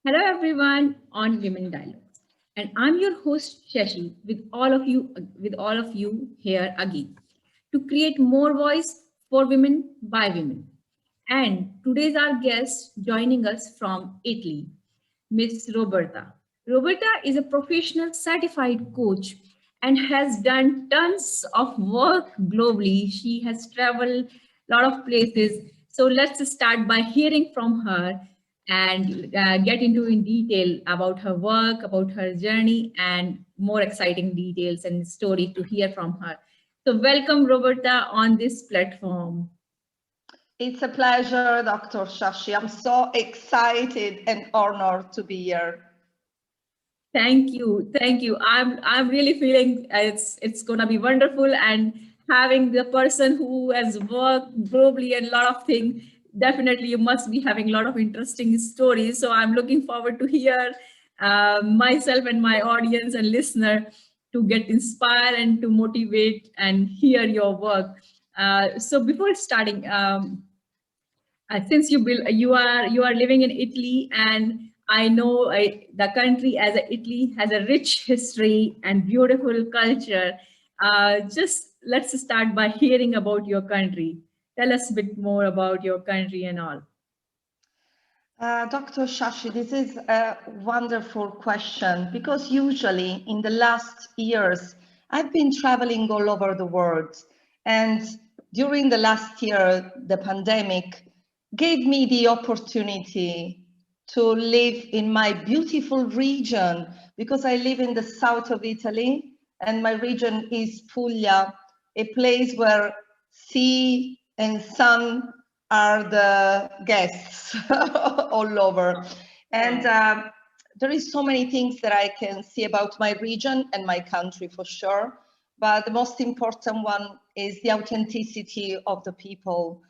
Hello everyone on Women Dialogues. And I'm your host Shashi with all of you here again to create more voice for women by women. And today's our guest joining us from Italy, Miss Roberta. Roberta is a professional certified coach and has done tons of work globally. She has traveled a lot of places. So let's start by hearing from her and get into in detail about her work, about her journey, and more exciting details and story to hear from her. So welcome, Roberta, on this platform. It's a pleasure, Dr. Shashi. I'm so excited and honored to be here. Thank you, thank you. I'm really feeling it's gonna be wonderful, and having the person who has worked globally and a lot of things. Definitely, you must be having a lot of interesting stories. So I'm looking forward to hear myself and my audience and listener to get inspired and to motivate and hear your work. So before starting, since you are living in Italy, and I know the country as a Italy has a rich history and beautiful culture. Just let's start by hearing about your country. Tell us a bit more about your country and all. Dr. Shashi, this is a wonderful question because usually in the last years, I've been traveling all over the world. And during the last year, the pandemic gave me the opportunity to live in my beautiful region because I live in the south of Italy and my region is Puglia, a place where sea and sun are the guests all over. And there is so many things that I can see about my region and my country for sure. But the most important one is the authenticity of the people.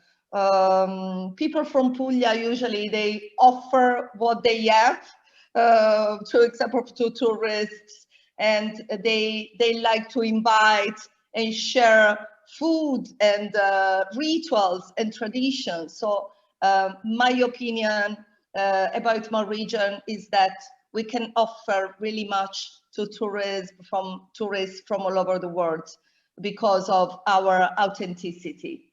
People from Puglia usually they offer what they have, for example, to tourists, and they like to invite and share food and rituals and traditions. So my opinion about my region is that we can offer really much to tourists from all over the world because of our authenticity.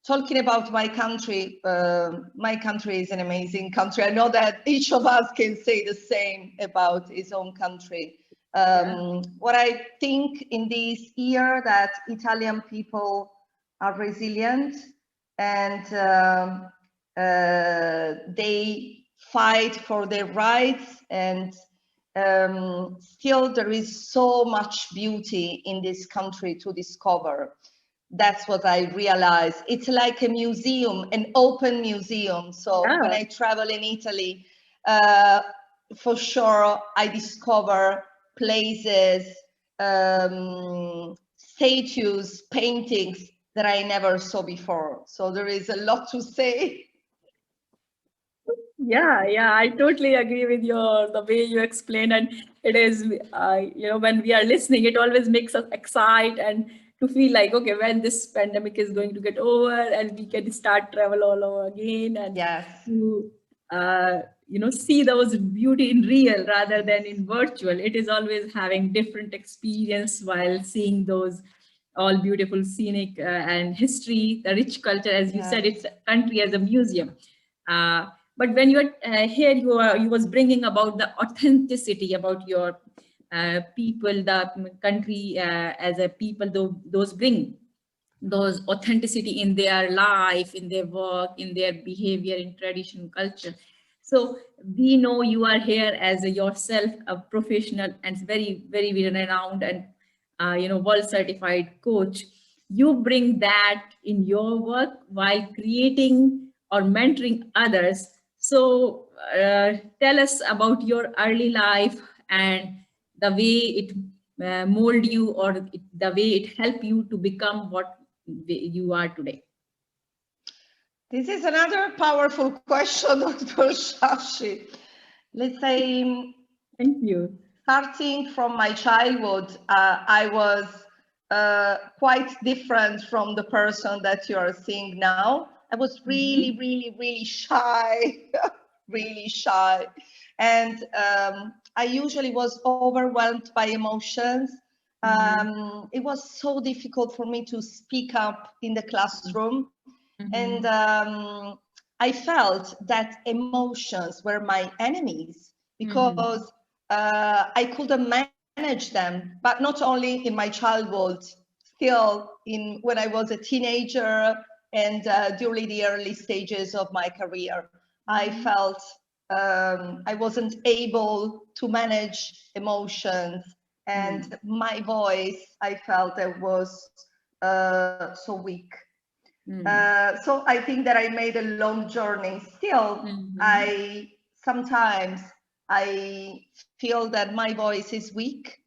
Talking about my country is an amazing country. I know that each of us can say the same about his own country. What I think in this year that Italian people are resilient and they fight for their rights, and still there is so much beauty in this country to discover. That's what I realized. It's like a museum, an open museum. So when I travel in Italy, for sure I discover places, statues, paintings that I never saw before. So there is a lot to say. Yeah, I totally agree with the way you explain, and it is, when we are listening, it always makes us excite and to feel like, okay, when this pandemic is going to get over and we can start travel all over again, and to see those beauty in real rather than in virtual. It is always having different experience while seeing those all beautiful scenic and history, the rich culture, as you said, it's a country as a museum. But when you're here, you was bringing about the authenticity about your people, the country as a people. Those bring those authenticity in their life, in their work, in their behavior, in tradition, culture. So we know you are here as yourself a professional and very, very renowned and world certified coach. You bring that in your work while creating or mentoring others. So tell us about your early life and the way it mold you, or the way it helped you to become what you are today. This is another powerful question, Dr. Shashi. Let's say, thank you. Starting from my childhood, I was quite different from the person that you are seeing now. I was really, really, really shy, really shy. And I usually was overwhelmed by emotions. It was so difficult for me to speak up in the classroom. And I felt that emotions were my enemies because I couldn't manage them, but not only in my childhood, still when I was a teenager and during the early stages of my career. I felt I wasn't able to manage emotions, and my voice, I felt it was so weak. So I think that I made a long journey. Still, sometimes I feel that my voice is weak.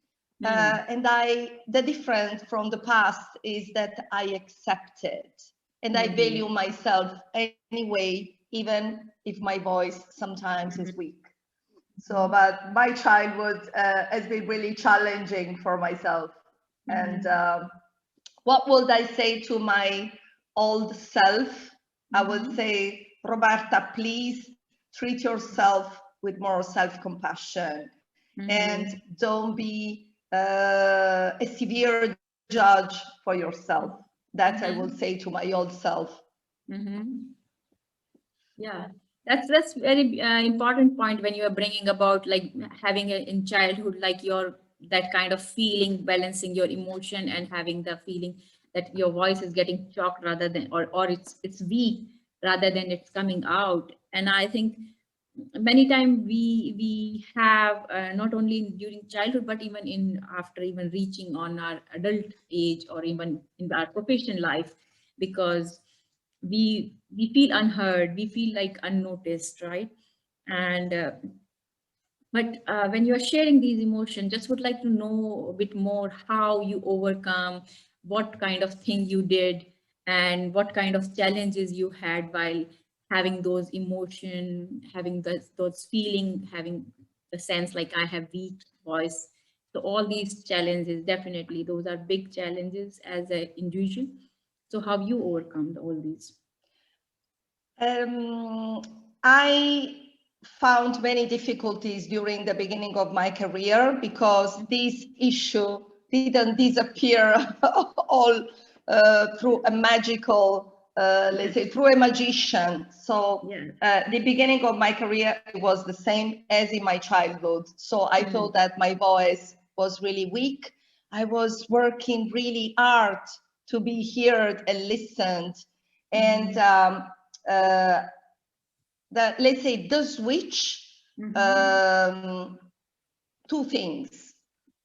And the difference from the past is that I accept it and I value myself anyway, even if my voice sometimes is weak. So, but my childhood has been really challenging for myself. And what would I say to my old self? I would say, Roberta, please treat yourself with more self-compassion and don't be a severe judge for yourself. That I will say to my old self. Yeah, that's very important point when you are bringing about like having a, in childhood like your that kind of feeling, balancing your emotion and having the feeling that your voice is getting choked rather than or it's weak rather than it's coming out. And I think many times we have not only during childhood but even in after even reaching on our adult age or even in our professional life, because we feel unheard, we feel like unnoticed, right? And but when you are sharing these emotions, just would like to know a bit more how you overcome, what kind of thing you did, and what kind of challenges you had while having those emotion, having those feeling, having the sense like I have weak voice. So all these challenges, definitely, those are big challenges as an individual. So how you overcome all these? I found many difficulties during the beginning of my career because this issue didn't disappear all through a magical, let's say, through a magician. So the beginning of my career was the same as in my childhood. So I thought that my voice was really weak. I was working really hard to be heard and listened. And let's say the switch, two things.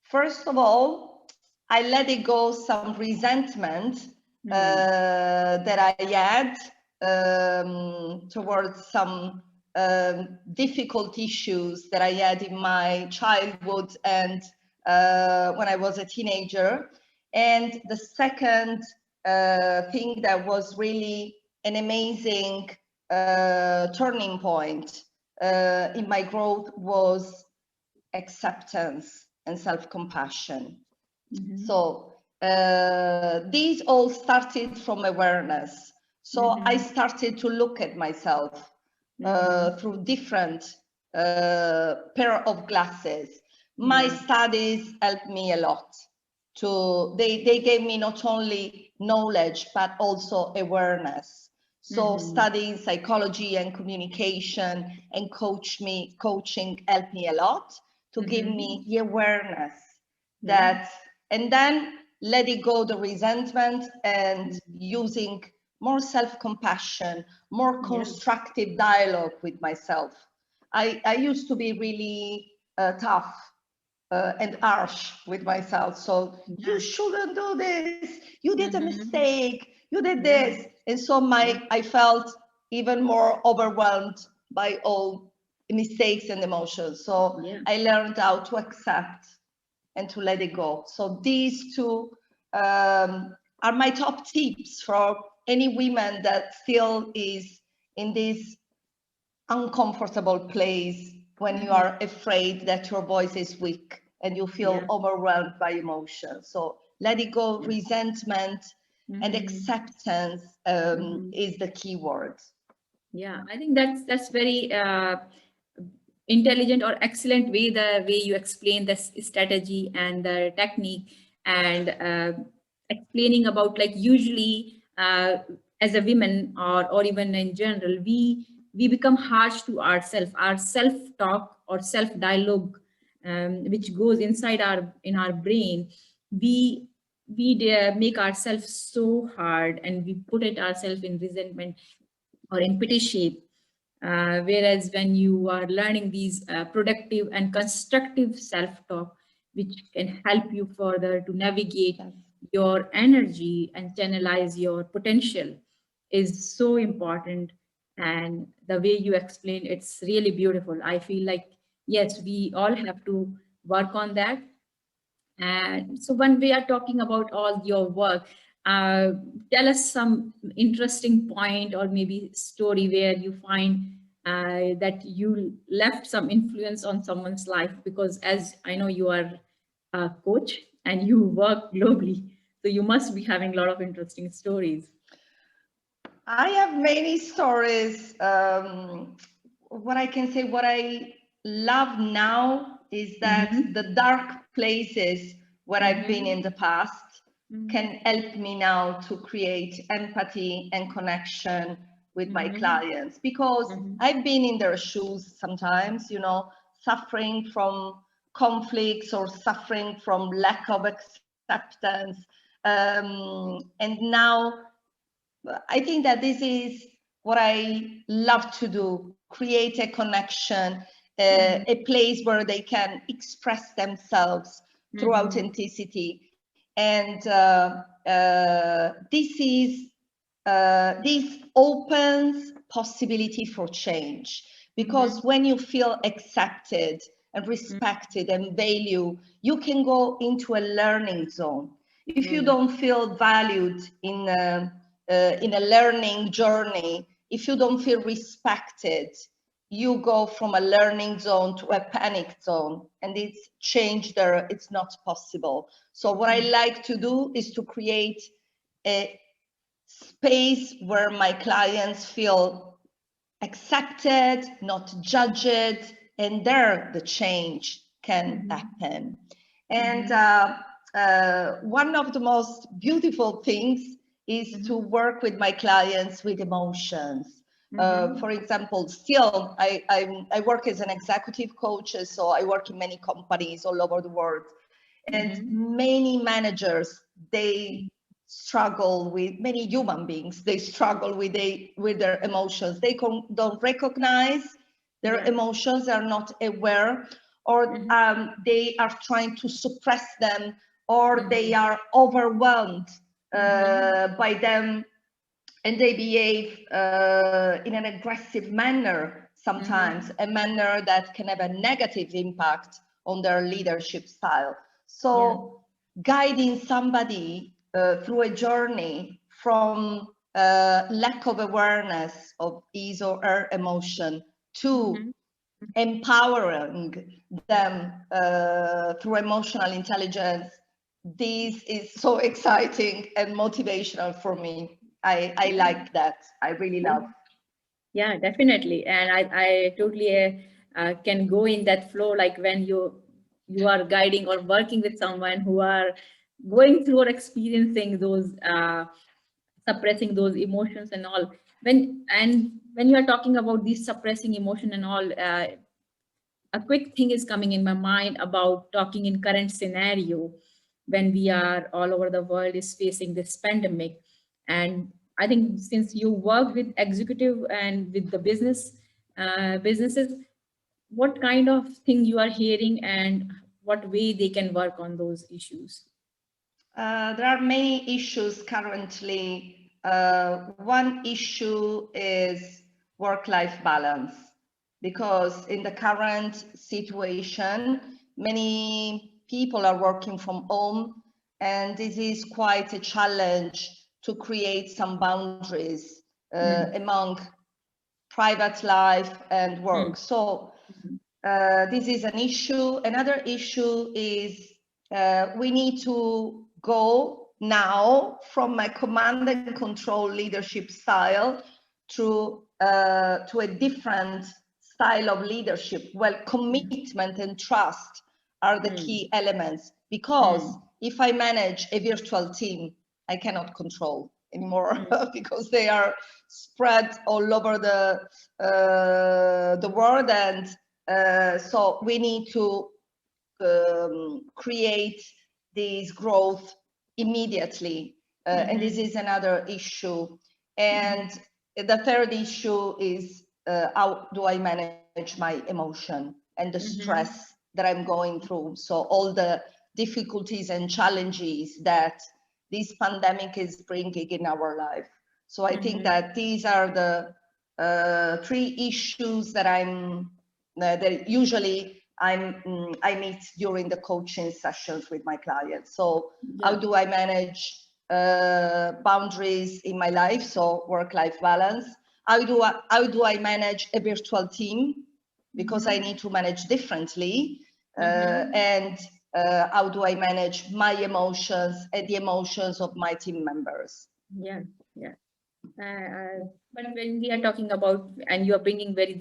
First of all, I let it go some resentment that I had towards some difficult issues that I had in my childhood and when I was a teenager. And the second thing that was really an amazing turning point in my growth was acceptance and self-compassion. So these all started from awareness. So I started to look at myself through different pair of glasses. My studies helped me a lot. They gave me not only knowledge but also awareness. So studying psychology and communication and coaching helped me a lot to give me the awareness that, and then letting go the resentment and using more self-compassion, more constructive dialogue with myself. I used to be really tough and harsh with myself. So you shouldn't do this. You did a mistake. You did this. And so I felt even more overwhelmed by all mistakes and emotions. So I learned how to accept and to let it go. So these two are my top tips for any woman that still is in this uncomfortable place when you are afraid that your voice is weak and you feel overwhelmed by emotion. So let it go, resentment and acceptance is the key word. Yeah, I think that's very intelligent or excellent way, the way you explain this strategy and the technique, and explaining about, like, usually as a women, or even in general, we become harsh to ourselves, our self talk or self dialogue, which goes inside our in our brain. We make ourselves so hard, and we put it ourselves in resentment or in pity shape. Whereas when you are learning these productive and constructive self-talk, which can help you further to navigate Yes. your energy and channelize your potential, is so important. And the way you explain, it's really beautiful. I feel like, yes, we all have to work on that. And so when we are talking about all your work, uh, tell us some interesting point or maybe story where you find that you left some influence on someone's life. Because as I know, you are a coach and you work globally, so you must be having a lot of interesting stories. I have many stories. What I can say, what I love now is that Mm-hmm. the dark places where I've been in the Mm-hmm. past can help me now to create empathy and connection with my Mm-hmm. clients, because Mm-hmm. I've been in their shoes sometimes, you know, suffering from conflicts or suffering from lack of acceptance. And now I think that this is what I love to do, create a connection, a place where they can express themselves through Mm-hmm. authenticity. And this opens possibility for change, because Mm-hmm. when you feel accepted and respected and valued, you can go into a learning zone. If you Mm-hmm. don't feel valued in a learning journey, if you don't feel respected, you go from a learning zone to a panic zone, and it's change there, it's not possible. So what I like to do is to create a space where my clients feel accepted, not judged, and there the change can happen. And Mm-hmm. one of the most beautiful things is to work with my clients with emotions. Mm-hmm. For example, still, I work as an executive coach, so I work in many companies all over the world. And Mm-hmm. many managers, they struggle with, many human beings, they struggle with their emotions. They don't recognize their Yeah. emotions, they are not aware, or Mm-hmm. they are trying to suppress them, or they Mm-hmm. are overwhelmed Mm-hmm. by them, and they behave in an aggressive manner sometimes, Mm-hmm. a manner that can have a negative impact on their leadership style. Yeah. So guiding somebody through a journey from lack of awareness of his or her emotion to Mm-hmm. empowering them through emotional intelligence, this is so exciting and motivational for me. I Yeah. like that. I really love. Yeah, definitely. And I totally can go in that flow, like when you are guiding or working with someone who are going through or experiencing those suppressing those emotions and all. When you are talking about these suppressing emotion and all, a quick thing is coming in my mind about talking in current scenario, when we are all over the world is facing this pandemic. And I think since you work with executive and with the businesses, what kind of thing you are hearing and what way they can work on those issues? There are many issues currently. One issue is work-life balance, because in the current situation, many people are working from home, and this is quite a challenge to create some boundaries Mm, among private life and mm, work. So this is an issue. Another issue is we need to go now from a command and control leadership style to a different style of leadership? Well, commitment and trust are the key elements, because if I manage a virtual team, I cannot control anymore because they are spread all over the world, and so we need to create this growth immediately, and this is another issue. And the third issue is how do I manage my emotion and the stress that I'm going through. So all the difficulties and challenges that this pandemic is bringing in our life. So I think that these are the three issues that that usually I meet during the coaching sessions with my clients. So how do I manage boundaries in my life? So work-life balance. How do I manage a virtual team? Because I need to manage differently. And how do I manage my emotions and the emotions of my team members? Yeah, yeah. But when we are talking about, and you are bringing very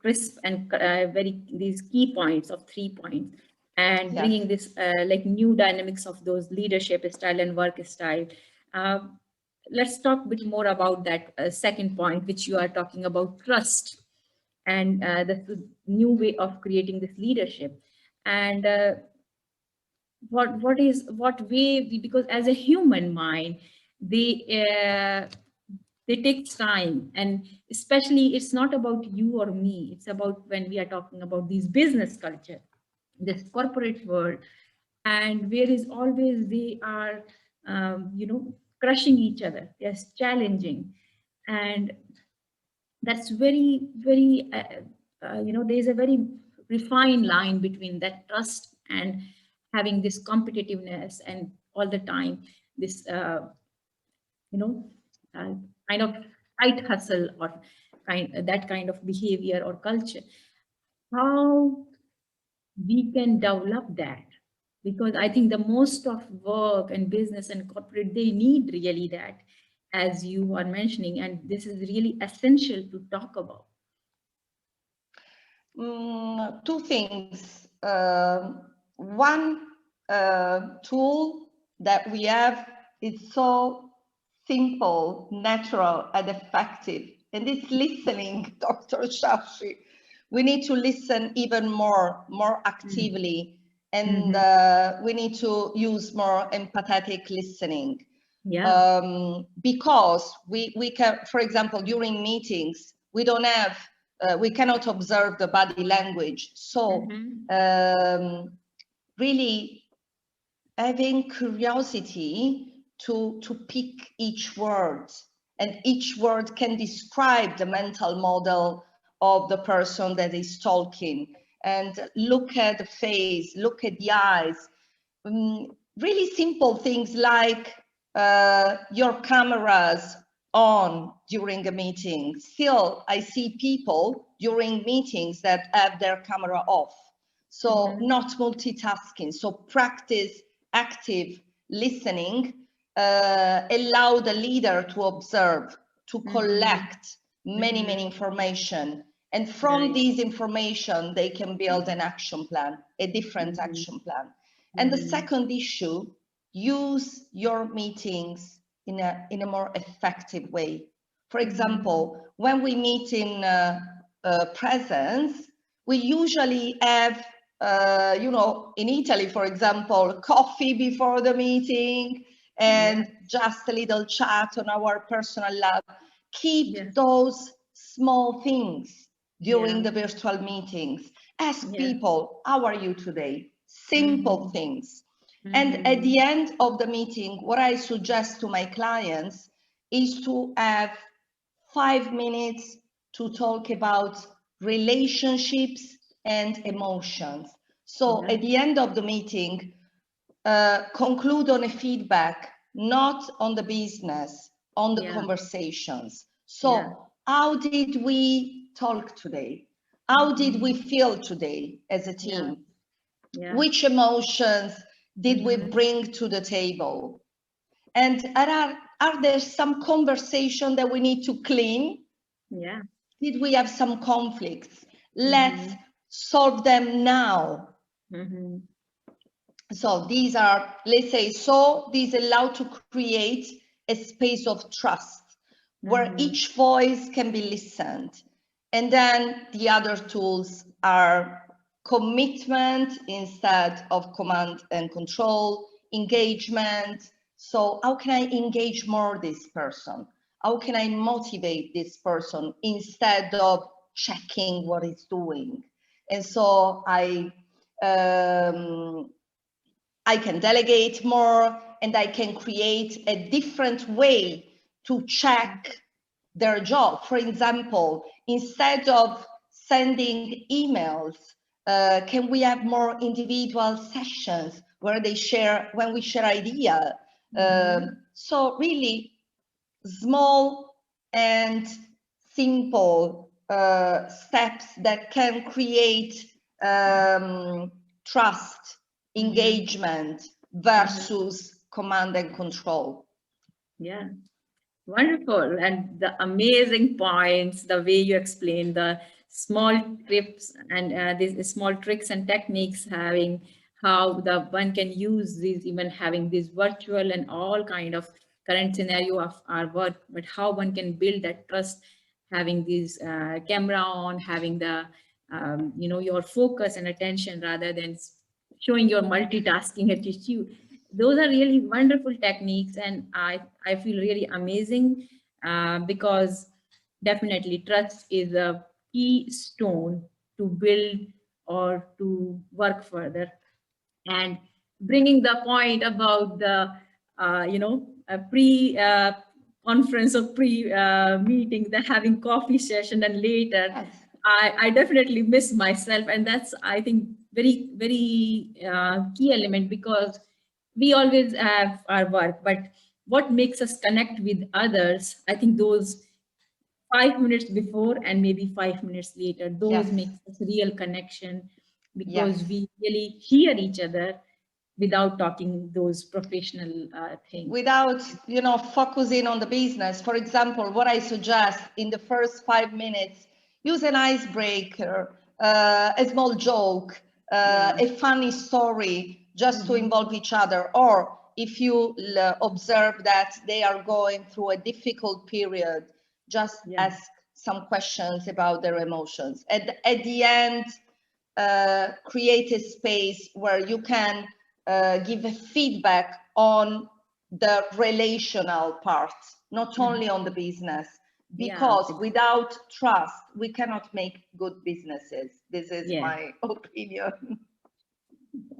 crisp and very these key points of 3 points, and bringing this like new dynamics of those leadership style and work style. Let's talk a bit more about that second point, which you are talking about, trust, and the new way of creating this leadership. And what way because as a human mind, they takes time, and especially it's not about you or me, it's about when we are talking about these business culture, this corporate world, and where is always they are crushing each other, yes, challenging. And that's there's a very refined line between that trust and having this competitiveness, and all the time this you know uh, kind of tight hustle, or that kind of behavior or culture. How we can develop that? Because I think the most of work and business and corporate, they need really that, as you are mentioning, and this is really essential to talk about. Two things. One tool that we have is so simple, natural, and effective, and it's listening, Dr. Shashi. We need to listen even more actively, and we need to use more empathetic listening. Because we can, for example, during meetings, we don't have we cannot observe the body language. So really having curiosity to pick each word, and each word can describe the mental model of the person that is talking, and look at the face, look at the eyes. Really simple things like your cameras on during a meeting. Still, I see people during meetings that have their camera off. So not multitasking. So practice active listening, allow the leader to observe, to collect many information. And from these information, they can build an action plan, a different action plan. And the second issue, use your meetings in a more effective way. For example, when we meet in presence, we usually have, in Italy, for example, coffee before the meeting and just a little chat on our personal lab. Keep those small things during the virtual meetings. Ask people, how are you today? Simple things. And at the end of the meeting, what I suggest to my clients is to have 5 minutes to talk about relationships and emotions. So at the end of the meeting, conclude on a feedback, not on the business, on the conversations. So how did we talk today? How did we feel today as a team? Which emotions did we bring to the table? And are there some conversation that we need to clean? Did we have some conflicts? Let's Mm-hmm. solve them now. Mm-hmm. So these are, let's say, so these allow to create a space of trust where Mm-hmm. each voice can be listened. And then the other tools are commitment instead of command and control, engagement. So how can I engage more this person? How can I motivate this person instead of checking what he's doing? And so I can delegate more, and I can create a different way to check their job. For example, instead of sending emails, can we have more individual sessions where they share, when we share idea? So really small and simple steps that can create trust, Mm-hmm. engagement Mm-hmm. versus command and control. Yeah. Wonderful. And the amazing points, the way you explain the small tips and these small tricks and techniques, having how the one can use these, even having this virtual and all kind of current scenario of our work, but how one can build that trust, having this camera on, having the, your focus and attention rather than showing your multitasking attitude. Those are really wonderful techniques, and I feel really amazing because definitely trust is a keystone to build or to work further. And bringing the point about the a pre conference or pre meeting, the having coffee session and later, Yes. I definitely miss myself, and that's, I think, very key element, because we always have our work, but what makes us connect with others, I think those 5 minutes before and maybe 5 minutes later, those Yes. makes us real connection, Yes. because we really hear each other without talking those professional things. Without, focusing on the business. For example, what I suggest in the first 5 minutes, use an icebreaker, a small joke, Yeah. a funny story, just to Mhm. involve each other. Or if you observe that they are going through a difficult period, just Yeah. ask some questions about their emotions. At the end, create a space where you can give a feedback on the relational part, not only Mhm. on the business, Yeah. because without trust, we cannot make good businesses. This is Yeah. my opinion.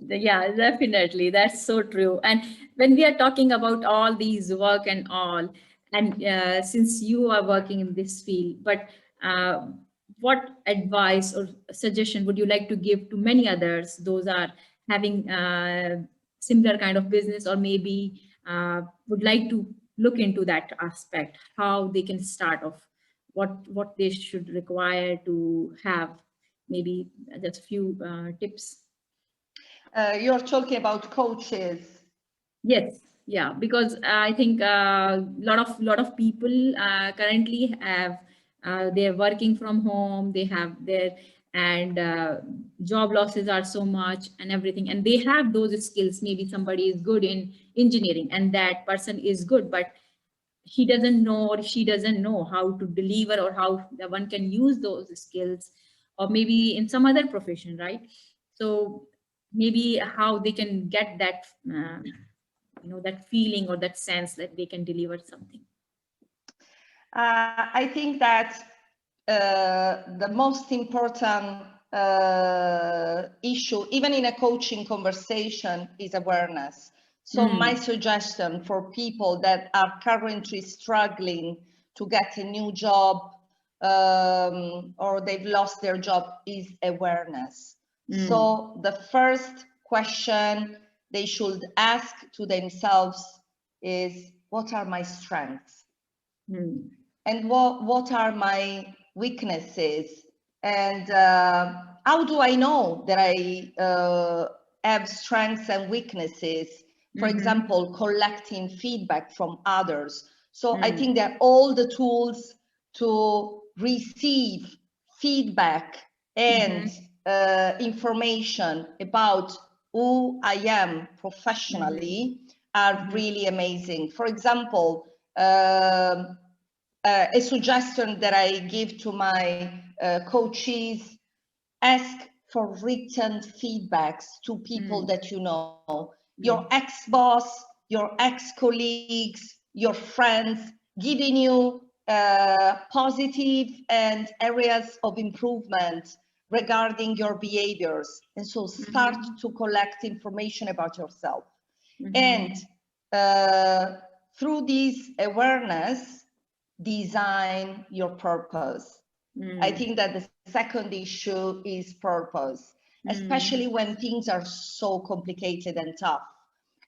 Yeah, definitely. That's so true. And when we are talking about all these work and all, and since you are working in this field, but uh, what advice or suggestion would you like to give to many others? Those are having similar kind of business, or maybe would like to look into that aspect, how they can start off, what they should require to have, maybe just a few tips. You're talking about coaches. Yes, yeah, because I think lot of people currently have they're working from home. They have their, and job losses are so much and everything, and they have those skills. Maybe somebody is good in engineering, and that person is good, but he doesn't know or she doesn't know how to deliver, or how the one can use those skills, or maybe in some other profession, right? So maybe how they can get that that feeling or that sense that they can deliver something. I think that the most important issue, even in a coaching conversation, is awareness. So my Hmm. suggestion for people that are currently struggling to get a new job, or they've lost their job, is awareness. Hmm. So the first question they should ask to themselves is, what are my strengths? Hmm. And what are my weaknesses, and how do I know that I have strengths and weaknesses? For Mm-hmm. example, collecting feedback from others. So I Hmm. think that all the tools to receive feedback and information about who I am professionally are really amazing. For example, a suggestion that I give to my coaches: ask for written feedbacks to people that you know, your ex-boss, your ex-colleagues, your friends, giving you positive and areas of improvement regarding your behaviors. And so start to collect information about yourself. And through this awareness, design your purpose. I think that the second issue is purpose, especially when things are so complicated and tough.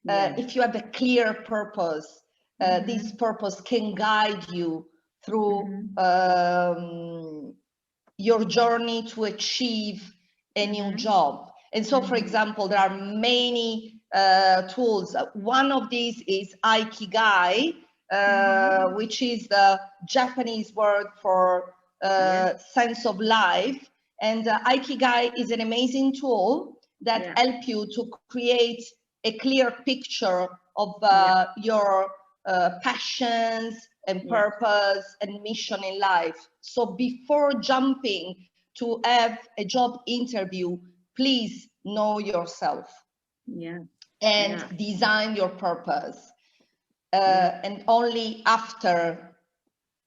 If you have a clear purpose, this purpose can guide you through your journey to achieve a new job. And so, for example, there are many tools. One of these is Ikigai, which is the Japanese word for sense of life. And Ikigai is an amazing tool that helps you to create a clear picture of your passions and purpose and mission in life. So before jumping to have a job interview, please know yourself and design your purpose. And only after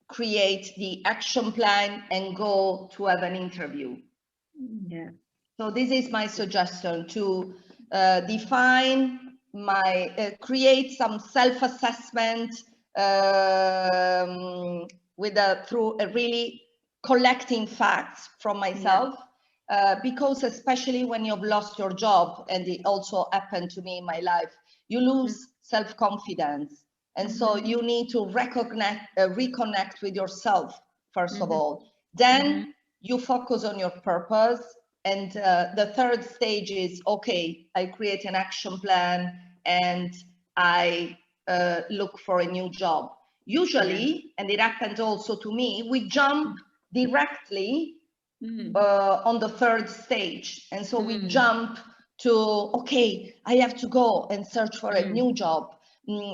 create the action plan and go to have an interview. So this is my suggestion: to define my, create some self-assessment through a really collecting facts from myself, because especially when you've lost your job, and it also happened to me in my life, you lose self-confidence. And so you need to reconnect with yourself, first of all. Then you focus on your purpose. And the third stage is, okay, I create an action plan and I look for a new job. Usually, and it happened also to me, we jump directly on the third stage. And so we jump to, okay, I have to go and search for a new job.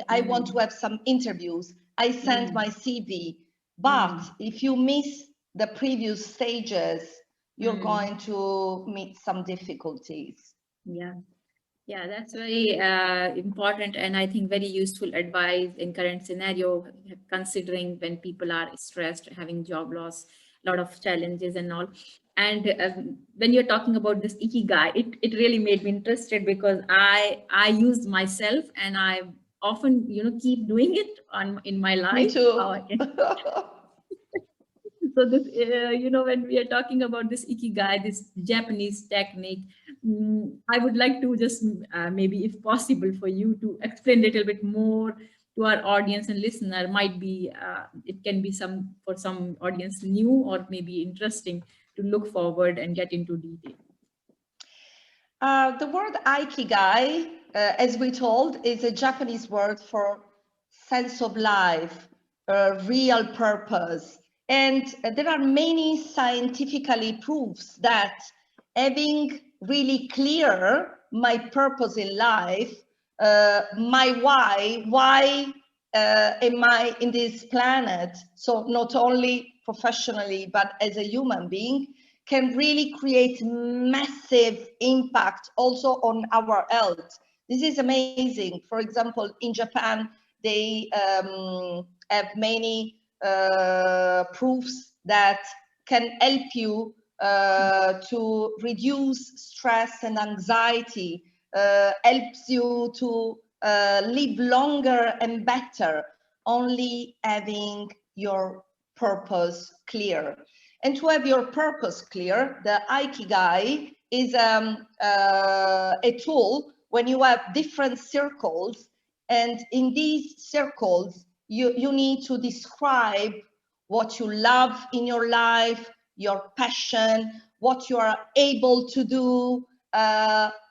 I want to have some interviews. I send my CV. But if you miss the previous stages, you're going to meet some difficulties. Yeah, that's very important, and I think very useful advice in current scenario, considering when people are stressed, having job loss, a lot of challenges and all. And when you're talking about this Ikigai, it really made me interested, because I used myself, and I often keep doing it in my life. Me too. So this, when we are talking about this Ikigai, this Japanese technique, I would like to just maybe, if possible, for you to explain a little bit more to our audience and listener. Might be it can be for some audience new, or maybe interesting to look forward and get into detail. The word Ikigai, as we told, is a Japanese word for sense of life, real purpose. And there are many scientifically proofs that having really clear my purpose in life, my why am I in this planet, so not only professionally, but as a human being, can really create massive impact also on our health. This is amazing. For example, in Japan, they have many proofs that can help you to reduce stress and anxiety, helps you to live longer and better, only having your purpose clear. And to have your purpose clear, the Ikigai is a tool when you have different circles, and in these circles, you need to describe what you love in your life, your passion, what you are able to do,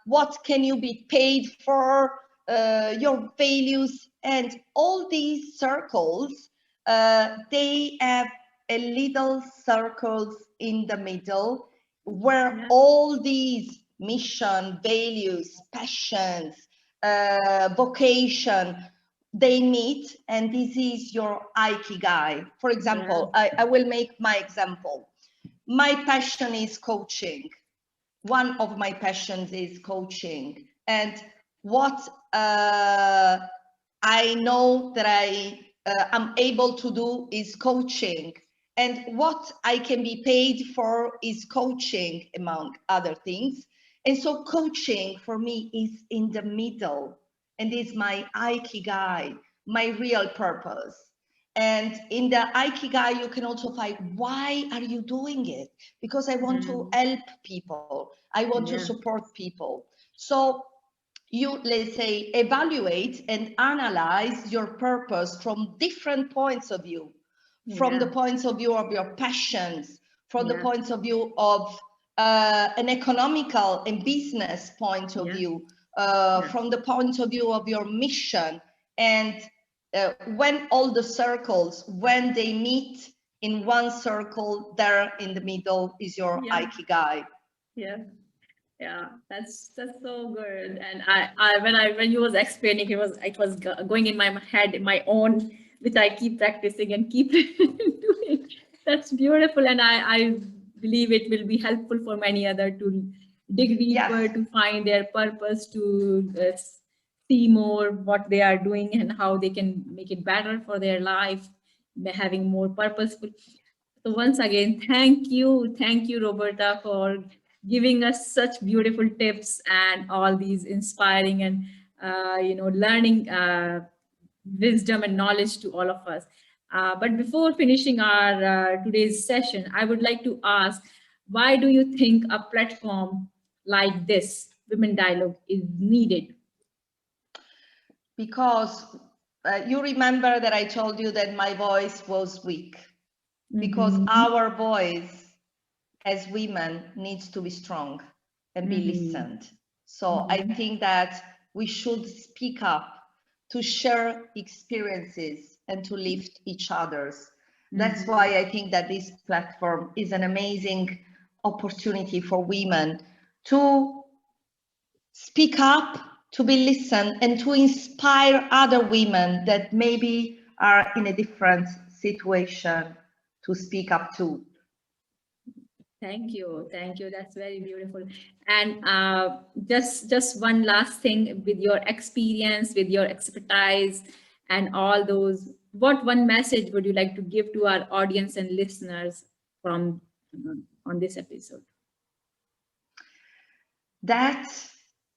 what can you be paid for, your values. And all these circles, they have a little circles in the middle where Yeah. all these mission, values, passions, vocation, they meet, and this is your Ikigai. For Yeah. example, I will make my example. My passion is coaching. One of my passions is coaching. And what I know that I am able to do is coaching. And what I can be paid for is coaching, among other things. And so coaching for me is in the middle and is my Ikigai, my real purpose. And in the Ikigai, you can also find, why are you doing it? Because I want to help people. I want to Yeah. support people. So you, let's say, evaluate and analyze your purpose from different points of view, from the Yeah. points of view of your passions, from the Yeah. points of view of an economical and business point of Yeah. view, Yeah. from the point of view of your mission. And when all the circles, when they meet in one circle, there in the middle is your Yeah. Ikigai. Yeah. Yeah, that's so good. And when you was explaining, it was going in my head, in my own, which I keep practicing and keep doing. That's beautiful, and I believe it will be helpful for many other to dig deeper, Yes. to find their purpose, to see more what they are doing and how they can make it better for their life, having more purposeful. So once again, thank you, Roberta, for giving us such beautiful tips and all these inspiring and learning wisdom and knowledge to all of us. But before finishing our today's session, I would like to ask, why do you think a platform like this, Women Dialogue, is needed? Because you remember that I told you that my voice was weak, because Mm-hmm. our voice as women needs to be strong and be Mm-hmm. listened. So I Mm-hmm. think that we should speak up to share experiences and to lift each other's. That's Mm-hmm. why I think that this platform is an amazing opportunity for women to speak up, to be listened, and to inspire other women that maybe are in a different situation to speak up to. Thank you, thank you. That's very beautiful. And just one last thing, with your experience, with your expertise, and all those, what one message would you like to give to our audience and listeners from on this episode? That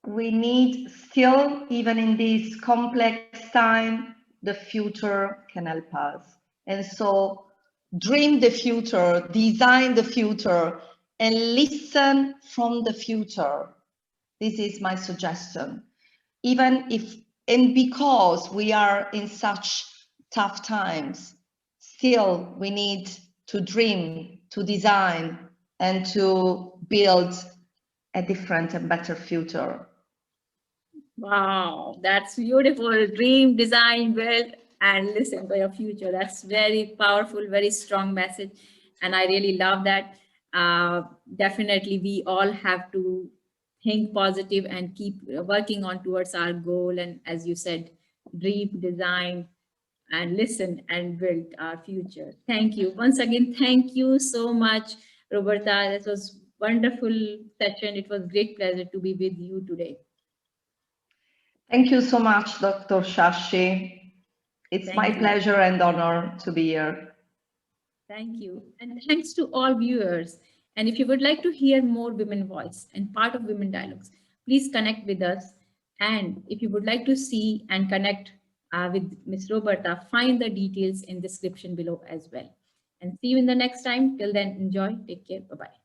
we need still, even in this complex time, the future can help us. And so dream the future, design the future, and listen from the future. This is my suggestion. Even if, and because we are in such tough times, still we need to dream, to design, and to build a different and better future. Wow, that's beautiful. Dream, design, build, and listen for your future. That's very powerful, very strong message. And I really love that. Definitely, we all have to think positive and keep working on towards our goal. And as you said, dream, design, and listen and build our future. Thank you. Once again, thank you so much, Roberta. This was wonderful session. It was great pleasure to be with you today. Thank you so much, Dr. Shashi. It's my Thank you. pleasure and honor to be here. Thank you. And thanks to all viewers. And if you would like to hear more women voice and part of Women Dialogues, please connect with us. And if you would like to see and connect with Miss Roberta, find the details in description below as well. And see you in the next time. Till then, enjoy. Take care. Bye-bye.